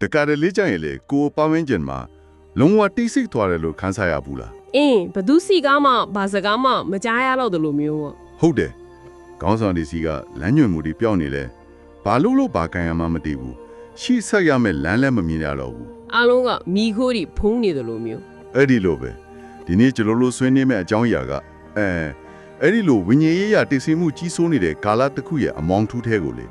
တကားလေးကြရင်လေကိုပါမင်းကျင်မှာလုံးဝတိတ်ဆိတ်သွားတယ်လို့ခန်းစားရဘူးလား ဘသူစီကားမှဘာစကားမှမကြားရတော့တယ်လို့မျိုးပေါ့ ဟုတ်တယ်ခေါင်းဆောင်ဒီစီကလမ်းညွှန်မှုတွေပြောင်းနေလဲဘာလို့ဘာကန်ရမှမသိဘူးရှေ့ဆက်ရမယ့်လမ်းလည်းမမြင်ရတော့ဘူး အားလုံးကမိခိုးတွေဖုံးနေတယ်လို့မျိုး အဲ့ဒီလိုပဲဒီနေ့ကျွန်တော်တို့ဆွေးနွေးမယ့်အကြောင်းအရာကအဲ့ဒီလိုဝိညာဉ်ရေးရတည်ဆင်းမှုကြီးစိုးနေတဲ့ကာလတစ်ခုရဲ့အမောင်ထူးထဲကိုလေ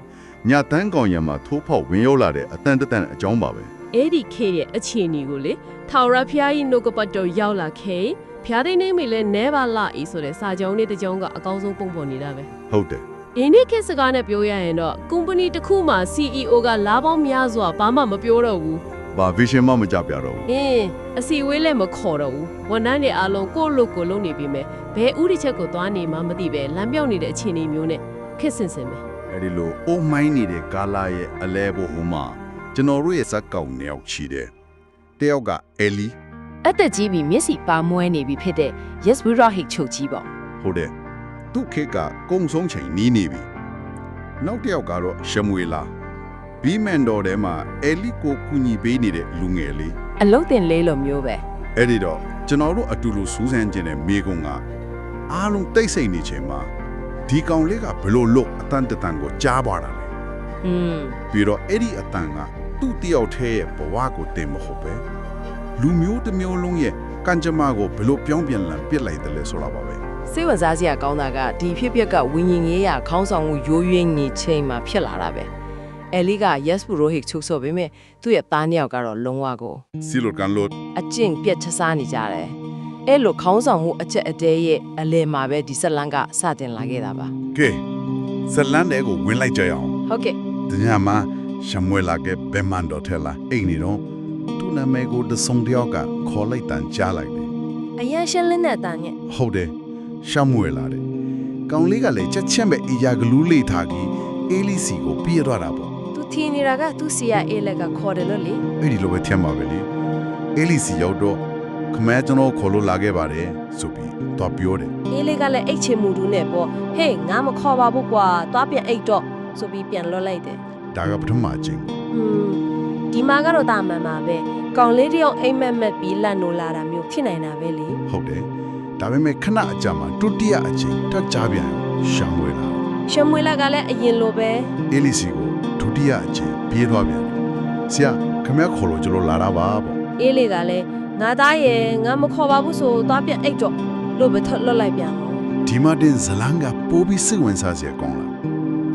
ညတန်းကောင်ရံမှာထိုးဖောက်ဝင်ရောက်လာတဲ့အတန်တန်အကြောင်းပါပဲ အဲ့ဒီခေရဲ့အခြေအနေကိုလေထာဝရဘုရားကြီးနှုတ်ကပတ်တော်ရောက်လာခဲ့ဘုရားသိနေမိလဲနဲပါလာဤဆိုတဲ့စာကြောင်းလေးတစ်ကြောင်းကအကောင်းဆုံးပုံပေါ်နေတာပဲ ဟုတ်တယ် ဒီနေ့ခေတ်စကားနဲ့ပြောရရင်တော့ကုမ္ပဏီတစ်ခုမှာ CEO ကလာပေါင်းများစွာဘာမှမပြောတော့ဘူး ဘာ vision မှမကြပြတော့ဘူး အစီအဝေးလည်းမခေါ်တော့ဘူးဝန်ထမ်းတွေအားလုံးကိုယ့်လို့ကိုယ်လုပ်နေပြီမဲ့ဘယ်ဥဒီချက်ကိုသွားနေမှမသိပဲလမ်းပြောင်းနေတဲ့အခြေအနေမျိုးနဲ့ခက်ဆင်ဆင်ပဲ အဲ့ဒီလိုအိုးမိုင်းနေတဲ့ကာလာရဲ့အလဲဘိုဟိုမှာကျွန်တော်တို့ရဲ့ဇက်ကောင်နှစ်ယောက်ရှိတယ်တယောက်ကအဲလီ အသက်ကြီးပြီးမျက်စိပါမွဲနေပြီဖြစ်တဲ့ Yes We Rock ဟိတ်ချုပ်ကြီးပေါ့ ဟုတ်တယ်သူ့ခေတ်ကကုံဆုံးချိန်နီးနေပြီနောက်တစ်ယောက်ကတော့ရှမွေလာဘီမန်တော်ထဲမှာအဲလီကိုကူညီပေးနေတဲ့လူငယ်လေး အလုတ်တင်လေးလိုမျိုးပဲ အဲ့ဒီတော့ကျွန်တော်တို့အတူတူစူးစမ်းခြင်းနဲ့မိကုံကအားလုံးတိတ်ဆိတ်နေချိန်မှာဒီကောင်လေးကဘလို့လို့အတန်တန်ကိုကြားပါတာလေပြီးတော့အဲ့ဒီအတန်ကသူ့တယောက်တည်းရဲ့ဘဝကိုတင်မဟုတ်ပဲလူမျိုးတစ်မျိုးလုံးရဲ့ကံကြမ္မာကိုဘလို့ပြောင်းပြန်လန်ပစ်လိုက်တယ်လဲဆိုတာပါပဲ စိတ်ဝင်စားစရာကောင်းတာကဒီဖြစ်ပျက်ကဝิญဉ်ရေးရခေါင်းဆောင်မှုရိုးရွင်းနေချိန်မှာဖြစ်လာတာပဲအဲလီက Yes We Rock ဟိတ်ချုပ်ဆိုပေမဲ့သူ့ရဲ့သားနှစ်ယောက်ကတော့လုံးဝကို စီလိုကန်လို့ အကျင့်ပြတ်ချစားနေကြတယ်အဲ့လိုခေါင်းဆောင်မှုအချက်အတဲရဲ့အလဲမှာပဲဒီဆက်လန်းကစတင်လာခဲ့တာပါ ကဲဇလန်တဲ့ကိုဝင်လိုက်ကြရအောင် ဟုတ်ကဲ့ တညမှာရှမွေလာကဘယ်မန်တော်ထဲလာအိမ်နေတော့သူ့နာမည်ကိုတဆုံတယောက်ကခေါ်လိုက်တန်ကြားလိုက်တယ် အရန်ရှင်းလင်းတဲ့အတန်နဲ့ ဟုတ်တယ်ရှမွေလာတယ်ကောင်လေးကလည်းချက်ချင်းပဲအရာကလူးလေးထားကြီးအေးလီစီကိုပြေးတော့တာပေါ့ သူထင်းနေတာကသူ့စီရအေးလက်ကခေါ်တယ်လို့လေ အဲ့ဒီလိုပဲထင်ပါပဲလေအေးလီစီရောက်တော့ခမဲကျွန်တော်ခေါ်လို့လာခဲ့ပါတယ်ဆိုပြီးတော့ပြောတယ် အေးလေးကလည်းအိတ်ချင်မှုတူနဲ့ပေါ့ဟေးငါမခေါ်ပါဘူးကွာသွားပြန်အိတ်တော့ဆိုပြီးပြန်လွတ်လိုက်တယ် ဒါကပထမအချိန် ဒီမှာကတော့တာမှန်ပါပဲကောင်လေးတယောက်အိမ်မက်မက်ပြီးလန့်နိုးလာတာမျိုးဖြစ်နိုင်တာပဲလေ ဟုတ်တယ်ဒါပေမဲ့ခဏအကြာမှာဒုတိယအချိန်ထပ်ကြားပြန်ရှမွေလာ ရှမွေလာကလည်းအရင်လိုပဲ အေလီစီကိုဒုတိယအချိန်ပြေးသွားပြန်တယ်ဆရာခမဲခေါ်လို့ကျွန်တော်လာတာပါပေါ့ အေးလေးကလည်းငါသားရဲ့ငါမခေါ်ပါဘူးဆိုသွားပြန်အိတ်တော့လို့ပဲထလွတ်လိုက်ပြန်တော့ ဒီမှာတင်ဇလန်ကပိုးပြီးစိတ်ဝင်စားစရာကောင်းလာ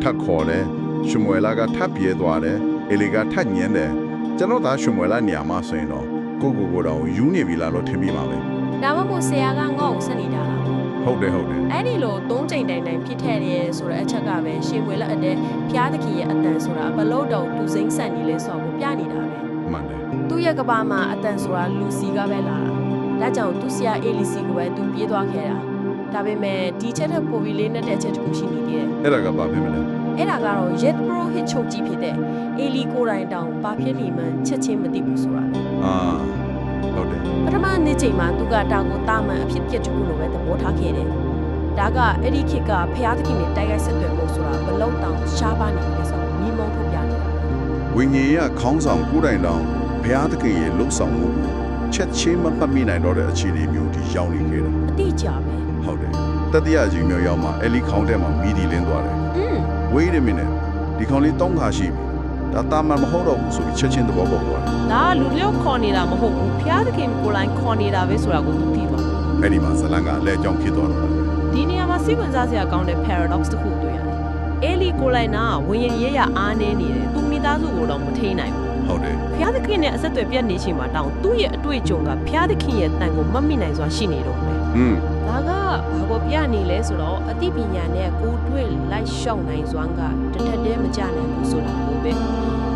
ထပ်ခေါ်တယ်ရှမွေလာကထပ်ပြေးသွားတယ်အေလီကထပ်ညင်းတယ်ကျွန်တော်သားရှမွေလာနေရာမှာဆိုရင်တော့ကိုတော့ယူနေပြီလားလို့ထင်မိပါပဲ ဒါမှမဟုတ်ဆရာကငေါ့ကိုဆက်နေတာလား ဟုတ်တယ် အဲ့ဒီလို၃ချိန်တိုင်တိုင်ဖြစ်ခဲ့တယ်ဆိုတဲ့အချက်ကပဲရှေ့ွယ်လက်အတဲ့ဘုရားသခင်ရဲ့အတန်ဆိုတာဘလို့တော့သူစိမ့်ဆန်နေလဲဆိုတော့ပြနေတာပဲ မှန်တယ် သူ့ရဲ့ကဘာမှာအတန်ဆိုတာလူစီကပဲလာတာဒါကြောင့်သူဆရာအေလီစီကိုပဲသူပြေးသွားခဲ့တာဒါပေမဲ့ဒီချက်တဲ့ပိုပြီးလေးနဲ့တဲ့ချက်တစ်ခုရှိနေသေးတယ် အဲ့ဒါကဘာဖြစ်မလဲ အဲ့ဒါကတော့ Jet Pro Hit ချုပ်ကြီးဖြစ်တဲ့အေလီကိုရိုင်းတောင်ဘာဖြစ်လီမှန်ချက်ချင်းမသိဘူးဆိုတာလေ ဟုတ်တယ် ပထမနေ့ချိန်မှာသူကတာကိုတာမန်အဖြစ်ပြက်တူလို့ပဲသဘောထားခဲ့တယ်ဒါကအဲ့ဒီခေတ်ကဖျားသခင်နဲ့တိုက်ရိုက်ဆက်သွယ်ဖို့ဆိုတာဘလောက်တောင်ရှားပါနေလဲဆိုတော့မိမုံထုတ်ပြနေတာ ဝိညာဉ်ရခေါင်းဆောင်ကိုယ်တိုင်တောင်ဘုရားသခင်ရဲ့လှုပ်ဆောင်မှုကိုချက်ချင်းမမှတ်မိနိုင်တော့တဲ့အခြေအနေမျိုးဒီရောက်နေခဲ့တာ အတိအကျပဲ ဟုတ်တယ်တတိယကြီးမျိုးရောက်မှအဲ့လီခေါင်းထဲမှာမီဒီလင်းသွားတယ် wait a minute ဒီခေါင်းလေးတောင်းခါရှိပြီဒါတာမန်မဟုတ်တော့ဘူးဆိုပြီးချက်ချင်းသဘောပေါက်သွားတယ် ဒါကလူတယောက်ခေါ်နေတာမဟုတ်ဘူးဖျားသခင်ကိုယ်တိုင်ခေါ်နေတာပဲဆိုတာကိုသူသိသွားတယ် အဲ့ဒီမှာဇလန်ကအလဲအကြောင်းဖြစ်သွားတော့တယ် ဒီနေရာမှာစိတ်ဝင်စားစရာကောင်းတဲ့ paradox တစ်ခုတွေ့ရတယ်အေလီကိုယ်တိုင်ကဝิญဉ်ရေးရအားနေနေတယ်သူမိသားစုကိုတော့မထိန်နိုင်ဘူး ဟုတ်တယ် ဖျားသခင်နဲ့အဆက်အသွယ်ပြတ်နေချိန်မှာတောင်သူ့ရဲ့အတွေ့အကြုံကဖျားသခင်ရဲ့တန်ကိုမမိနိုင်စွာရှိနေတော့မယ်ဒါကဘာကိုပြနေလဲဆိုတော့အသိပညာနဲ့ကိုယ်တွေ့လိုက်ရှောက်နိုင်စွမ်းကတထက်တည်းမကြနိုင်ဘူးဆိုတာကိုပဲ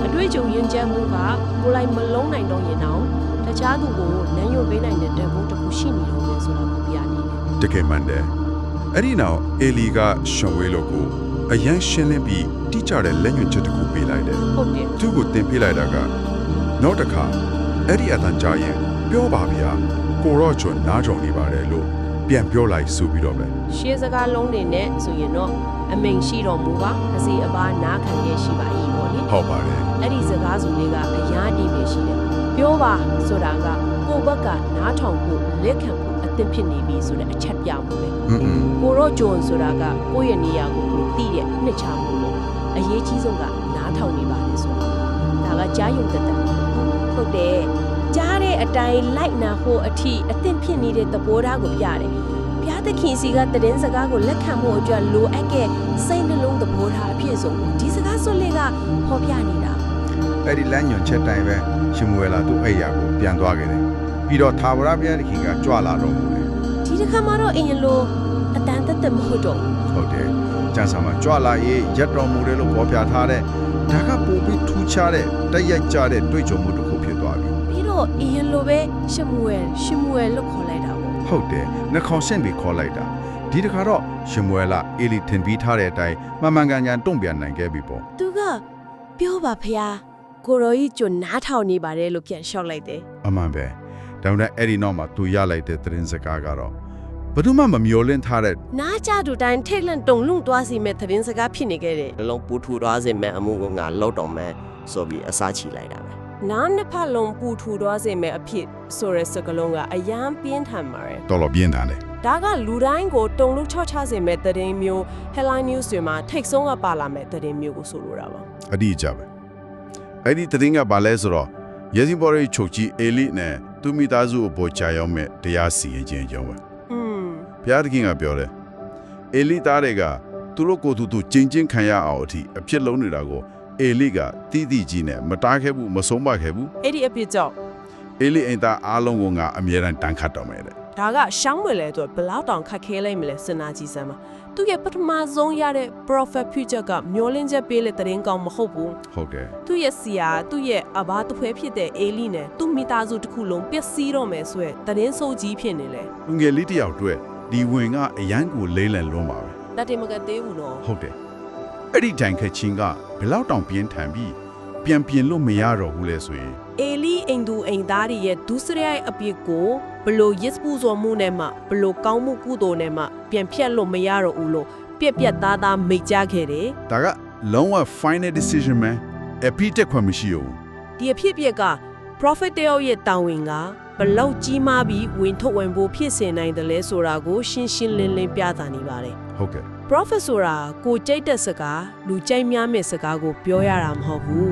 အတွေ့အကြုံယဉ်ကျေးမှုကကိုယ်လိုက်မလုံးနိုင်တော့ရင်တော့တခြားသူကိုနမ်းယုံပေးနိုင်တဲ့တန်ဖိုးတစ်ခုရှိနေတော့မယ်ဆိုတာကိုပြနေတယ် တကယ်မှန်တယ်အဲ့ဒီနောက်အေလီကရှော်ဝေးလို့ကိုအရန်ရှင်းလင်းပြီးတိကျတဲ့လက်ညွှန်ချက်တစ်ခုပေးလိုက်တယ် ဟုတ်တယ် သူ့ကိုတင်ပေးလိုက်တာကနောက်တစ်ခါအဲ့ဒီအတန်ကြားရင်ပြောပါဗျာကိုရော့ချွန်နားကြုံနေပါတယ်လို့ပြန်ပြောလိုက်ဆိုပြီးတော့ပဲ ရှေးစကားလုံးတွေနဲ့ဆိုရင်တော့အမိန်ရှိတော်မူပါအစီအပါနားခံရရှိပါ၏ပေါ့လေ ဟုတ်ပါတယ် အဲ့ဒီစကားစုလေးကအရာဒီပဲ ပြောပါဆိုတာကကိုဘက်ကနားထောင်ဖို့လက်ခံဖို့အသင့်ဖြစ်နေပြီဆိုတဲ့အချက်ပြမှုပဲကိုရောဂျွန်ဆိုတာကကိုယ့်ရဲ့နေရာကိုကိုသိတဲ့နှစ်ချမှုပေါ့အရေးကြီးဆုံးကနားထောင်နေပါလေဆိုတာဒါကကြားယုံတတ်တယ်ဟုတ်တယ်ကြားတဲ့အတိုင်းလိုက်နာဖို့အထိအသင့်ဖြစ်နေတဲ့သဘောထားကိုပြတယ်ဘုရားသခင်စီကတည်င်းစကားကိုလက်ခံဖို့အတွက်လိုအပ်တဲ့စိတ်နှလုံးသဘောထားအဖြစ်ဆုံးဒီစကားဆွလေးကဖော်ပြနေတာ အဲ့ဒီလမ်းညွန်ချက်တိုင်းပဲရှင်မွေလာသူ့အိယာကိုပြန်သွားခဲ့တယ်ပြီးတော့သာဝရဘုရားသခင်ကကြွလာတော်မူတယ် ဒီတစ်ခါမှတော့အရင်လိုအတန်တက်တက်မဟုတ်တော့ဘူး ဟုတ်တယ်ကျန်စာမှာကြွလာရေးရက်တော်မူတယ်လို့ပေါ်ပြထားတဲ့ဒါကပိုပြီးထူးခြားတဲ့တက်ရိုက်ကြတဲ့တွေ့ကြုံမှုတစ်ခုဖြစ်သွားပြီ ပြီးတော့အရင်လိုပဲရှမွေလို့ခေါ်လိုက်တာပေါ့ ဟုတ်တယ်နှခေါင်းဆင့်ပြီးခေါ်လိုက်တာဒီတစ်ခါတော့ရှင်မွေလာအေလီထင်ပြီးထားတဲ့အတိုင်းမှန်မှန်ကန်ကန်တုံ့ပြန်နိုင်ခဲ့ပြီပေါ့ သူကပြောပါဖရားကိုရောကြီးကျွနားထောင်နေပါတယ်လို့ပြန်လျှောက်လိုက်တယ် အမှန်ပဲဒါမှမဟုတ်အဲ့ဒီနောက်မှာသူရလိုက်တဲ့သတင်းစကားကတော့ဘယ်သူမှမမျောလင့်ထားတဲ့ နားကြတူတိုင်းထိတ်လန့်တုန်လှုပ်သွားစီမဲ့သတင်းစကားဖြစ်နေခဲ့တယ် လုံးပူထူသွားစေမဲ့အမှုကငါလောက်တော့မဲ့ဆိုပြီးအစားချီလိုက်တာပဲ နားနှစ်ဖက်လုံးပူထူသွားစေမဲ့အဖြစ်ဆိုရဲစကလုံးကအယမ်းပြင်းထန်ပါတယ် တော်တော်ပြင်းထန်တယ် ဒါကလူတိုင်းကိုတုန်လှုပ်ချော့ချစေမဲ့သတင်းမျိုး headline news တွေမှာထိတ်ဆုံးကပါလာမဲ့သတင်းမျိုးကိုဆိုလိုတာပါ အတိအကျပဲအဲ့ဒီသတင်းကဘာလဲဆိုတော့ရဲစင်ဘော်ရီချုပ်ကြီးအေလီနဲ့သူမိသားစုအပေါ်ကြာရောက်မဲ့တရားစီရင်ခြင်းအကြောင်းပဲ อืม ဘုရားသခင်ကပြောတယ်အေလီသားတွေကသူတို့ကိုယ်သူကျင်းချင်းခံရအောင်အထိအဖြစ်လုံးနေတာကိုအေလီကတိတိကြီးနဲ့မတားခဲ့ဘူးမဆုံးမခဲ့ဘူး အဲ့ဒီအဖြစ်ကြောင့် အေလီအိမ်သားအားလုံးကငါအမြဲတမ်းတန်ခတ်တော်မယ်တဲ့ ဒါကရှောင်းမွေလဲဆိုဘလောက်တောင်ခက်ခဲလိုက်မလဲစဉ်းစားကြည့်စမ်းပါသူရဲ့ပထမဆုံးရတဲ့ prophet future ကမျောလင်းချက်ပေးတဲ့သတင်းကောင်းမဟုတ်ဘူး ဟုတ်တယ် သူရဲ့စီယာသူရဲ့အဘာတဖွဲဖြစ်တဲ့အေလီနဲ့သူ့မိသားစုတစ်ခုလုံးပျက်စီးတော့မယ်ဆိုရယ်သတင်းဆိုးကြီးဖြစ်နေလေ လူငယ်လေးတစ်ယောက်တွေ့ဒီဝင်ကအရန်ကိုလေးလံလွန်းပါပဲ ဒါတင်မကသေးဘူးနော် ဟုတ်တယ်အဲ့ဒီတိုင်ခက်ချင်းကဘယ်လောက်တောင်ပြင်းထန်ပြီးပြန်ပြင်လို့မရတော့ဘူးလဲဆိုရင် အေလီအိမ်သူအိမ်သားတွေရဲ့ဒုစရိုက်အပြစ်ကိုဘလို့ရစ်ပူဇော်မှုနဲ့မှဘလို့ကောင်းမှုကုသိုလ်နဲ့မှပြန်ဖြတ်လို့မရတော့ဘူးလို့ပြက်ပြက်သားသားမိတ်ကြခဲ့တယ် ဒါကလုံးဝ final decision ပဲအပြစ်တက်ခွင့်မရှိဘူး ဒီအဖြစ်အပျက်က prophet တယောက်ရဲ့တာဝန်ကဘလောက်ကြီးမားပြီးဝင်ထုတ်ဝင်ဖို့ဖြစ်စေနိုင်တယ်လဲဆိုတာကိုရှင်းရှင်းလင်းလင်းပြသနေပါတယ် ဟုတ်ကဲ့ prophet ဆိုတာကိုကြိတ်တဲ့စကားလူကြိုက်များမဲ့စကားကိုပြောရတာမဟုတ်ဘူ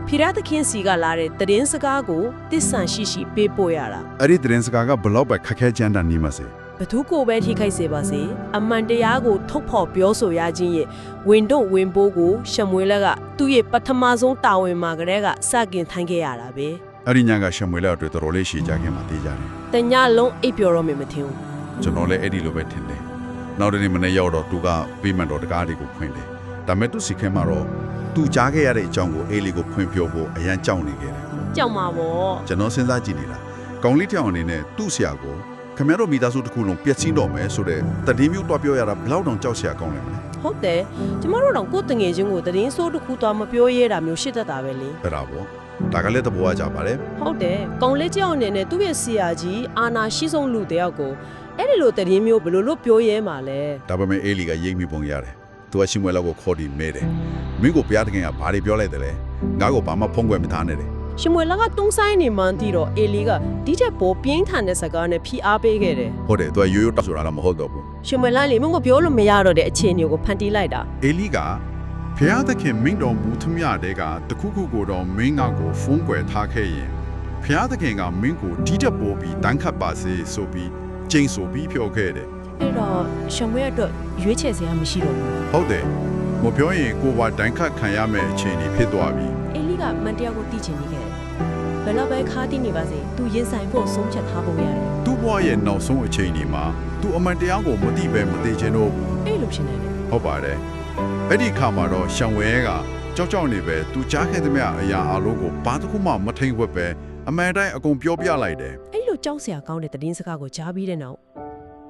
းဖိရသခင်စီကလာတဲ့သတင်းစကားကိုတစ္ဆန်ရှိရှိပေးပို့ရတာ အဲ့ဒီသတင်းစကားကဘလောက်ပဲခက်ခဲကြမ်းတမ်းနေမှာစေ ဘသူကိုပဲထိခိုက်စေပါစေအမှန်တရားကိုထုတ်ဖော်ပြောဆိုရခြင်းရဲ့ဝင်တော့ဝင်ပိုးကိုရှမွေလက်ကသူ့ရဲ့ပထမဆုံးတာဝန်မှာကတည်းကစကင်ထိုင်းခဲ့ရတာပဲ အဲ့ဒီညကရှမွေလက်အတွက်တော်တော်လေးရှည်ကြခင်မှာတည်ကြတယ် တညလုံးအိပ်ပျော်တော့မှမထင်ဘူး ကျွန်တော်လည်းအဲ့ဒီလိုပဲထင်တယ်နောက်တနေ့မနေ့ရောက်တော့သူကပေးမှန်တော်တကားတွေကိုဖွင့်တယ်ဒါပေမဲ့သူစီခဲမှာတော့သူကြားခဲ့ရတဲ့အကြောင်းကိုအေးလီကိုဖွင့်ပြဖို့အရန်ကြောက်နေခဲ့တယ် ကြောက်မှာပေါ့ ကျွန်တော်စဉ်းစားကြည့်နေတာကောင်းလေးတောင်အနေနဲ့သူ့ဆရာကိုခမရတို့မိသားစုတစ်ခုလုံးပျက်စီးတော့မယ်ဆိုတဲ့တည်င်းမျိုးတော့ပြောရတာဘယ်လောက်တောင်ကြောက်စရာကောင်းလဲမလဲ ဟုတ်တယ်ကျမတို့တော့ကိုယ်တငယ်ချင်းကိုသတင်းဆိုးတစ်ခုတော့မပြောရဲတာမျိုးရှိတတ်တာပဲလေ အဲ့ဒါပေါ့ဒါကလည်းသဘောကျပါတယ် ဟုတ်တယ်ကောင်းလေးကြောက်အနေနဲ့သူ့ရဲ့ဆရာကြီးအာနာရှိဆုံးလူတယောက်ကိုအဲ့ဒီလိုသတင်းမျိုးဘယ်လိုလုပ်ပြောရဲမှာလဲ ဒါပေမဲ့အေးလီကရိပ်မိပုံရတယ်သူကရှင်မွေလောက်ကိုခေါ်ပြီးမဲတယ်မင်းကိုဘုရားသခင်ကဘာတွေပြောလိုက်တယ်လဲငါ့ကိုဘာမှဖုံးကွယ်မထားနဲ့တယ် ရှင်မွေလကတုံးဆိုင်နေမှန်းတီတော့အေလီကဒီချက်ပေါ်ပြင်းထန်တဲ့စကားနဲ့ဖိအားပေးခဲ့တယ် ဟုတ်တယ်သူကရိုးရိုးတောက်ဆိုတာလည်းမဟုတ်တော့ဘူး ရှင်မွေလလေမင်းကပြောလို့မရတော့တဲ့အခြေအနေကိုဖန်တီးလိုက်တာ အေလီကဘုရားသခင်မင်းတော်မူသမျှတဲ့ကတခုခုကိုတော့မင်းငါကိုဖုံးကွယ်ထားခဲ့ရင်ဘုရားသခင်ကမင်းကိုဒီတက်ပေါ်ပြီးတန်းခတ်ပါစေဆိုပြီးကျိန်ဆိုပြီးပြောခဲ့တယ် အဲ့တော့ရှင်မွေအတွက်ရွေးချယ်စရာမရှိတော့ဘူး ဟုတ်တယ်မပြောရင်ကိုယ်ပါတန်းခတ်ခံရမယ့်အခြေအနေဖြစ်သွားပြီ အေလီကမန်တရားကိုတည်ချင်နေခဲ့တယ်ဘယ်တော့ပဲခါးတီးနေပါစေသူရင်ဆိုင်ဖို့ဆုံးဖြတ်ထားပုံရတယ် သူ့ဘဝရဲ့နောက်ဆုံးအချိန်ဒီမှာသူအမှန်တရားကိုမသိပဲမသိချင်တော့ဘူး အဲ့လိုဖြစ်နေတယ် ဟုတ်ပါတယ်အဲ့ဒီခါမှာတော့ရှံဝဲကကြောက်ကြောက်နေပဲသူကြားခဲ့သမျှအရာအလုံးကိုဘာတစ်ခုမှမထိန်ဝက်ပဲအမှန်တိုင်းအကုန်ပြောပြလိုက်တယ် အဲ့လိုကြောက်စရာကောင်းတဲ့သတင်းစကားကိုကြားပြီးတဲ့နောက်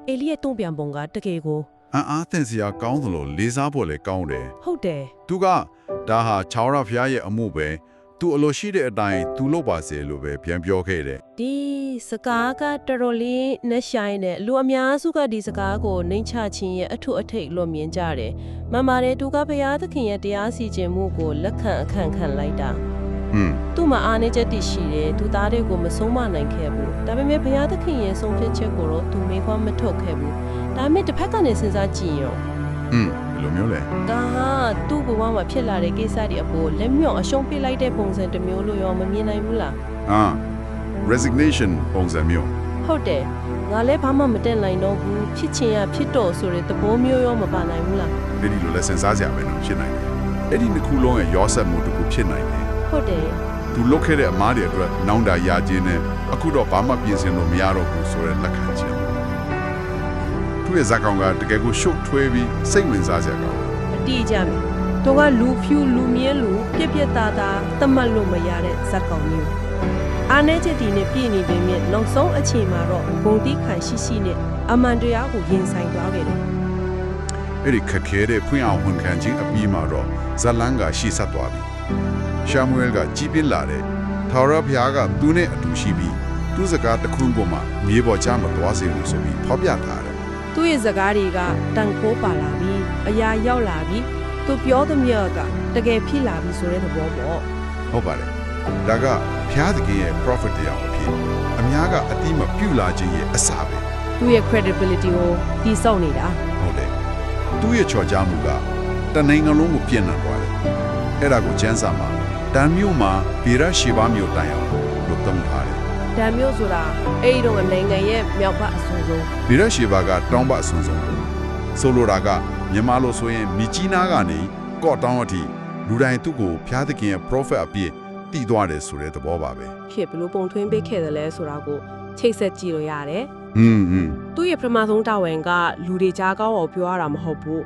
အေလီရဲ့တုံ့ပြန်ပုံကတကယ်ကို အံ့အားသင့်စရာကောင်းသလိုလေးစားဖို့လည်းကောင်းတယ် ဟုတ်တယ် သူကဒါဟာချောင်းရဖျားရဲ့အမှုပဲသူအလိုရှိတဲ့အတိုင်းသူလုပ်ပါစေလို့ပဲပြန်ပြောခဲ့တယ် ဒီစကားကတော်တော်လေးနဲ့ဆိုင်တဲ့လူအများစုကဒီစကားကိုနှိမ်ချခြင်းရဲ့အထုအထိတ်လို့မြင်ကြတယ်။မှန်ပါတယ်သူကဘုရားသခင်ရဲ့တရားစီရင်မှုကိုလက်ခံအခန့်ခံလိုက်တာ သူ့မှာအားနေချက်တရှိတယ်သူသားတွေကိုမဆုံးမနိုင်ခဲ့ဘူးဒါပေမဲ့ဘုရားသခင်ရဲ့ဆုံးဖြတ်ချက်ကိုတော့သူမေးခွန်းမထုတ်ခဲ့ဘူးဒါပေမဲ့တစ်ဖက်ကနေစဉ်းစားကြည့်ရော ဘယ်လိုမျိုးလဲ ဒါဟာသူ့ဘဝမှာဖြစ်လာတဲ့ကိစ္စတွေအပေါ်လက်မြော့အရှုံးပေးလိုက်တဲ့ပုံစံတစ်မျိုးလို့ရောမမြင်နိုင်ဘူးလား resignation ပုံစံမျိုး ဟုတ်တယ်ငါလည်းဘာမှမတက်နိုင်တော့ဘူးဖြစ်ချင်ရဖြစ်တော့ဆိုတဲ့သဘောမျိုးရောမပါနိုင်ဘူးလား အဲ့ဒီလိုလဲစဉ်းစားကြရမယ်နော်ဖြစ်နိုင်တယ်အဲ့ဒီနှစ်ခုလုံးရဲ့ရောဆက်မှုတစ်ခုဖြစ်နိုင်တယ် ဟုတ်တယ် သူလုတ်ခဲ့တဲ့အမားတွေအတွက်နောင်တရာခြင်းနဲ့အခုတော့ဘာမှပြင်ဆင်လို့မရတော့ဘူးဆိုတဲ့လက်ခံခြင်းသူရဲ့ဇာတ်ကောင်ကတကယ်ကိုရှုပ်ထွေးပြီးစိတ်ဝင်စားစရာကောင်း အတိအကျမယ်တော့ကလူဖြူလူမြဲလူပြက်ပြက်သားသားသတ်မှတ်လို့မရတဲ့ဇက်ကောင်မျိုးအားနည်းချက်ဒီနဲ့ပြည်နေပေမဲ့နောက်ဆုံးအချိန်မှာတော့ဂုံတိခိုင်ရှိရှိနဲ့အမှန်တရားကိုရင်ဆိုင်သွားခဲ့တယ် အဲ့ဒီခက်ခဲတဲ့ဖွင့်အောင်ဝန်ခံခြင်းအပြီးမှာတော့ဇလန်ကရှေ့ဆက်သွားပြီရှာမွေလ်ကကြည်ပြင်းလာတဲ့ထာဝရဘုရားကသူနဲ့အတူရှိပြီးသူ့စကားတစ်ခုပေါ်မှာမြေပေါ်ချမသွားစေဘူးဆိုပြီးဖော်ပြထားတယ် သူ့ရဲ့စကားတွေကတန်ခိုးပါလာပြီးအရာရောက်လာပြီးသူပြောသမျှကတကယ်ဖြစ်လာပြီဆိုတဲ့သဘောပေါ့ ဟုတ်ပါတယ်ဒါကဘုရားသခင်ရဲ့ prophet တရားအဖြစ်အများကအတိမပြုလာခြင်းရဲ့အစပဲ သူ့ရဲ့ credibility ကိုတည်ဆောက်နေတာ ဟုတ်တယ်သူ့ရဲ့ချော်ကြားမှုကတနိုင်ငံလုံးကိုပြန့်နှံ့သွားတယ်အဲ့ဒါကိုကျမ်းစာမှာတန်မြို့မှာဗေရရှိဘာမြို့တိုင်အောင်လို့သုံးထားတယ် ဒါမျိုးဆိုတာအဲ့ဒီတော့နိုင်ငံရဲ့မြောက်ဘက်အဆိုးဆုံး ဗေရရှိဘာကတောင်ဘအဆွန်ဆုံးဆိုလိုတာကမြန်မာလိုဆိုရင်မြကြီးနားကနေကော့တောင်းအထိလူတိုင်းသူ့ကိုဘုရားသခင်ရဲ့ prophet အပြည့်တည်သွားတယ်ဆိုတဲ့သဘောပါပဲ ဖြစ်ဘလို့ပုံထွင်းပေးခဲ့တယ်လဲဆိုတာကိုချိတ်ဆက်ကြည့်လို့ရတယ် อืม သူ့ရဲ့ပထမဆုံးတာဝန်ကလူတွေကြားကောင်းအောင်ပြောရတာမဟုတ်ဘူး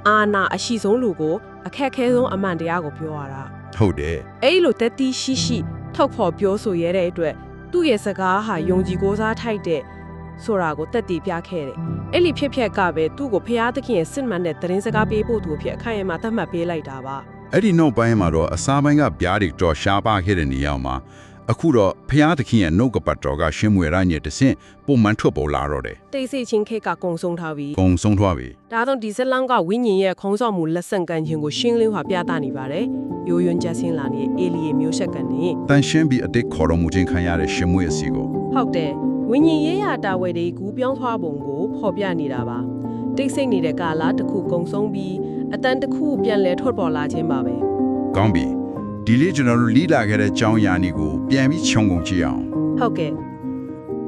အာနာအရှိဆုံးလူကိုအခက်ခဲဆုံးအမှန်တရားကိုပြောရတာ ဟုတ်တယ် အဲ့လိုတက်တီးရှိရှိထောက်ဖော်ပြောဆိုရတဲ့အတွက်သူ့ရဲ့စကားဟာယုံကြည်ကိုးစားထိုက်တဲ့ဆိုတာကိုတက်တီးပြခဲ့တယ်အဲ့ဒီဖြစ်ပျက်ကပဲသူ့ကိုဖျားသခင်ရဲ့စစ်မှန်တဲ့သတင်းစကားပေးဖို့သူအဖြစ်အခိုင်အမာသတ်မှတ်ပေးလိုက်တာပါ အဲ့ဒီနောက်ပိုင်းမှာတော့အစားပိုင်းကဗျာဒိတ်တော်ရှားပါခဲ့တဲ့နေရာမှာအခုတော့ဘုရားသခင်ရဲ့နှုတ်ကပတ်တော်ကရှင်းမွေရညတဲ့တဆင့်ပုံမှန်ထွက်ပေါ်လာတော့တယ် တိတ်ဆိတ်ချင်းခေတ်ကကုံဆုံးထားပြီ ကုံဆုံးသွားပြီ ဒါတော့ဒီဇလန်ကဝိညာဉ်ရဲ့ခေါင်းဆောင်မှုလက်ဆင့်ကမ်းခြင်းကိုရှင်းလင်းစွာပြသနေပါတယ်ရိုးရွံ့ကြဆင်းလာနေတဲ့အေလီရဲ့မျိုးဆက်ကနေ တန်ရှင်းပြီးအတိတ်ခေါ်တော်မူခြင်းခံရတဲ့ရှင်မွေအစီကို ဟုတ်တယ်ဝိညာဉ်ရေးရာတာဝယ်တွေကူပြောင်းသွားပုံကိုဖော်ပြနေတာပါတိတ်ဆိတ်နေတဲ့ကာလတစ်ခုကုံဆုံးပြီးအတန်တစ်ခုပြန်လဲထွက်ပေါ်လာခြင်းပါပဲ ကောင်းပြီဒီလေးကျွန်တော်တို့လီးလာခဲ့တဲ့ကြောင်းရာနီကိုပြန်ပြီးခြုံကုန်ကြည့်အောင် ဟုတ်ကဲ့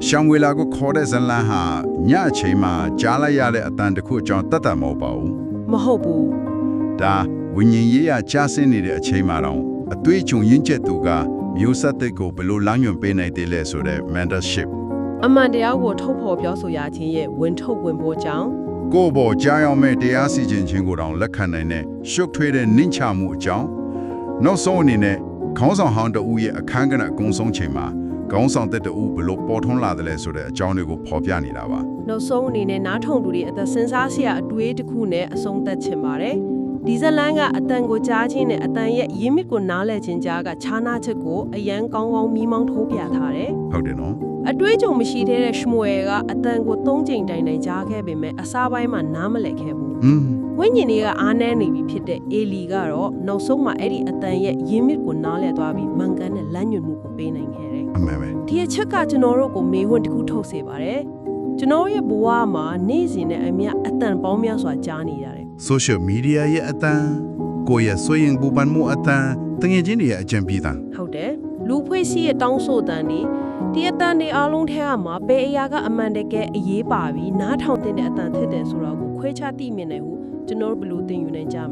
ရှံဝေလာကိုခေါ်တဲ့ဇလန်ဟာညအချိန်မှာကြားလိုက်ရတဲ့အတန်တစ်ခုအကြောင်းတတ်တတ်မဟုတ်ပါဘူး မဟုတ်ဘူး ဒါဝိညာဉ်ရေးရာကြားဆင်းနေတဲ့အချိန်မှာတော့အသွေးချုံရင်းချက်သူကမျိုးဆက်တဲ့ကိုဘယ်လိုလမ်းညွှန်ပေးနိုင်တယ်လဲဆိုတဲ့ mentorship အမှန်တရားကိုထုတ်ဖော်ပြောဆိုရခြင်းရဲ့ဝင်ထုတ်ဝင်ပေါ်ကြောင်း ကိုယ့်ဘောကြားရောက်မဲ့တရားစီရင်ခြင်းကိုတောင်လက်ခံနိုင်တဲ့ရှုပ်ထွေးတဲ့နှင့်ချမှုအကြောင်းနောက်ဆုံးအနေနဲ့ခေါင်းဆောင်ဟောင်းတဦးရဲ့အခန်းကဏ္ဍအကုန်ဆုံးချိန်မှာခေါင်းဆောင်တဲ့တဦးဘယ်လိုပေါ်ထွန်းလာတယ်လဲဆိုတဲ့အကြောင်းတွေကိုဖော်ပြနေတာပါ နောက်ဆုံးအနေနဲ့နားထောင်သူတွေအသက်စဉ်းစားစရာအတွေးတစ်ခုနဲ့အဆုံးသတ်ချင်ပါတယ်ဒီဇလန်ကအတန်ကိုကြားခြင်းနဲ့အတန်ရဲ့ရင်းမြစ်ကိုနားလည်ခြင်းကြားကခြားနာချက်ကိုအရန်ကောင်းကောင်းမီးမောင်းထိုးပြထားတယ် ဟုတ်တယ်နော် အတွေးကြုံမရှိသေးတဲ့ရှမွေကအတန်ကို၃ချိန်တိုင်တိုင်ကြားခဲ့ပေမဲ့အစားပိုင်းမှာနားမလည်ခဲ့ဘူးဝိညာဉ်တွေကအားနည်းနေပြီဖြစ်တဲ့အေလီကတော့နောက်ဆုံးမှာအဲ့ဒီအတန်ရဲ့ရင်းမြစ်ကိုနားလည်သွားပြီးမှန်ကန်တဲ့လမ်းညွှန်မှုကိုပေးနိုင်ခဲ့တယ် အမှန်ပဲ ဒီအချက်ကကျွန်တော်တို့ကိုမေးခွန်းတစ်ခုထုတ်စေပါတယ်ကျွန်တော်ရဲ့ဘဝမှာနေ့စဉ်နဲ့အမျှအတန်ပေါင်းများစွာကြားနေရတယ် social media ရဲ့အတန်ကိုယ့်ရဲ့ဆွေရင်ပူပန်မှုအတန်တငယ်ချင်းတွေရဲ့အကြံပေးတာ ဟုတ်တယ်လူဖွဲ့စည်းရဲ့တောင်းဆိုတန်ဒီအတန်တွေအားလုံးထဲမှာဘယ်အရာကအမှန်တကယ်အရေးပါပြီးနားထောင်တဲ့အတန်ဖြစ်တယ်ဆိုတာကိုခွဲခြားသိမြင်နိုင်ဟုကျွန်တော်တို့ဘယ်လိုသင်ယူနိုင်ကြ